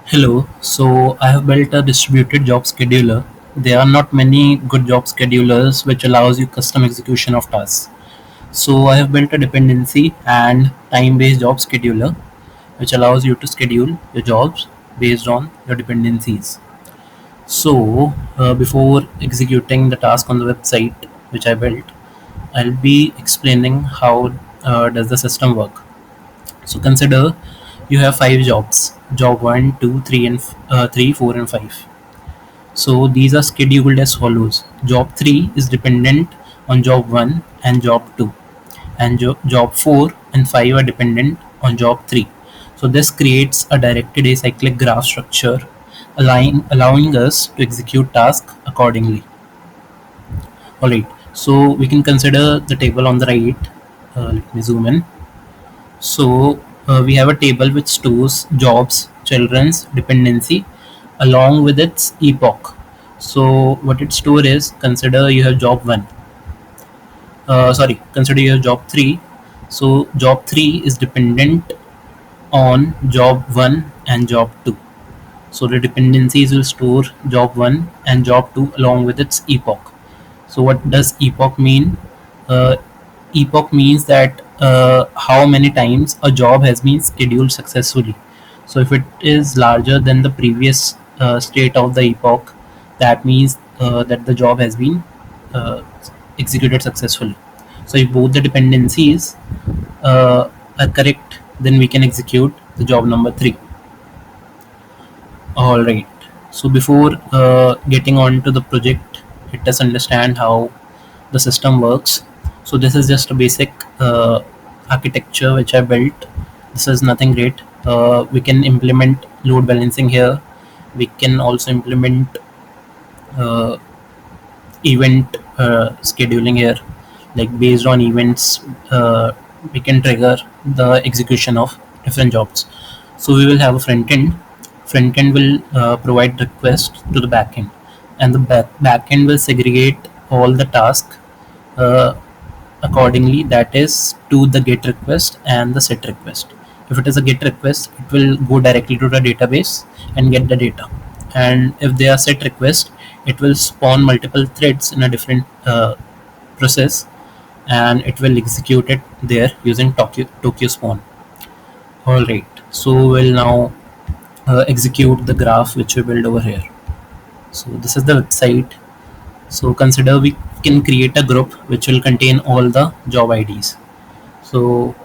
Hello. So I have built a distributed job scheduler. There are not many good job schedulers which allows you custom execution of tasks. So I have built a dependency and time-based job scheduler which allows you to schedule your jobs based on your dependencies. So before executing the task on the website which I built, I'll be explaining how does the system work. So consider you have five jobs: job one, two, three, and 3, 4, and 5. So these are scheduled as follows: job 3 is dependent on job 1 and job 2, and job 4 and 5 are dependent on job 3. So this creates a directed acyclic graph structure, allowing us to execute tasks accordingly. Alright, so we can consider the table on the right. Let me zoom in. So we have a table which stores jobs, children's dependency along with its epoch. So what it store is, consider you have job 1. Consider you have job 3. So job 3 is dependent on job 1 and job 2. So the dependencies will store job 1 and job 2 along with its epoch. So what does epoch mean? Uh, Epoch means that how many times a job has been scheduled successfully. So if it is larger than the previous state of the epoch, that means that the job has been uh, executed successfully. So if both the dependencies are correct, then we can execute the job number 3. All right. So before getting on to the project, let us understand how the system works. So this is just a basic architecture which I built. This is nothing great. We can implement load balancing here. We can also implement uh, event scheduling here. Like based on events, we can trigger the execution of different jobs. So we will have a front end. Front end will provide request to the back end, and the back end will segregate all the tasks uh, accordingly, that is to the get request and the set request. If it is a get request, it will go directly to the database and get the data, and if they are set request, it will spawn multiple threads in a different process, and it will execute it there using Tokyo spawn. All right, so we'll now execute the graph which we build over here. So this is the website. So consider we can create a group which will contain all the job IDs. So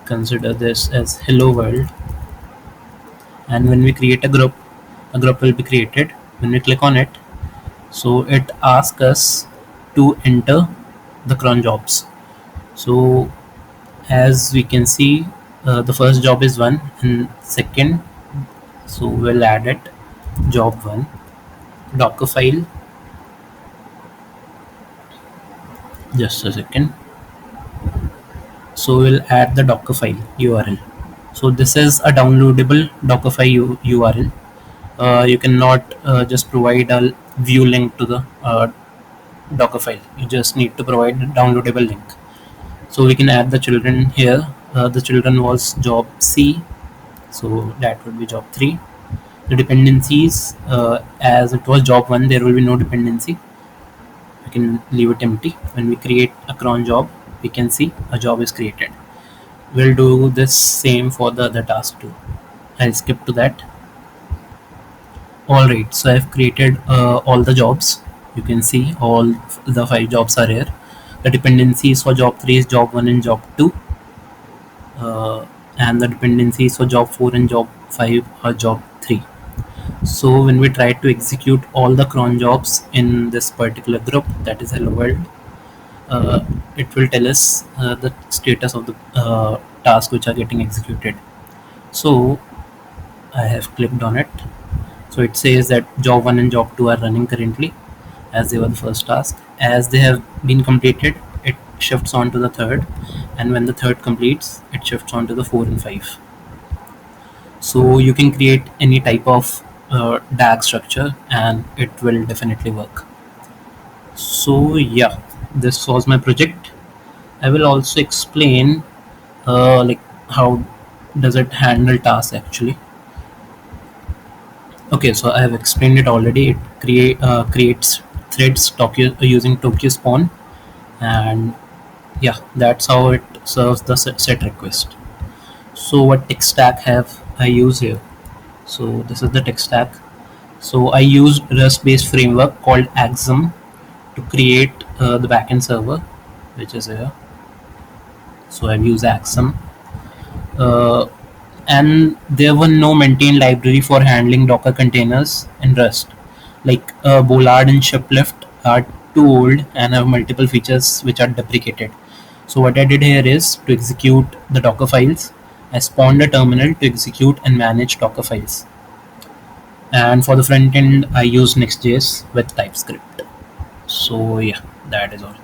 consider this as hello world, and when we create a group will be created. When we click on it, so it asks us to enter the cron jobs. So as we can see, the first job is 1 and second, so we'll add it, job 1 docker file. Just a second. So we'll add the docker file URL. So this is a downloadable docker file URL. You cannot just provide a view link to the docker file. You just need to provide a downloadable link. So we can add the children here. The children was job C, so that would be job 3. The dependencies, as it was job 1, there will be no dependency. We can leave it empty. When we create a cron job, we can see a job is created. We'll do this same for the other task too. I'll skip to that. Alright, so I've created all the jobs. You can see all the 5 jobs are here. The dependencies for job 3 is job 1 and job 2, and the dependencies for job 4 and job 5 are job 3. So when we try to execute all the cron jobs in this particular group, that is hello world, it will tell us the status of the task which are getting executed. So I have clicked on it. So it says that job 1 and job 2 are running currently, as they were the first task. As they have been completed, it shifts on to the third, and when the third completes, it shifts on to the 4 and 5. So you can create any type of DAG structure and it will definitely work. So yeah, this was my project. I will also explain like how does it handle tasks actually. Okay, so I have explained it already. It creates threads using Tokyo Spawn, and yeah, that's how it serves the set request. So what tech stack have I use here? So this is the tech stack. So I used Rust-based framework called Axum to create the backend server, which is here. So I've used Axum, uh, and there were no maintained library for handling Docker containers in Rust. Like Bollard and Shiplift are too old and have multiple features which are deprecated. So what I did here is to execute the Docker files. I spawned a terminal to execute and manage Docker files. And for the front end, I use Next.js with TypeScript. So yeah, that is all.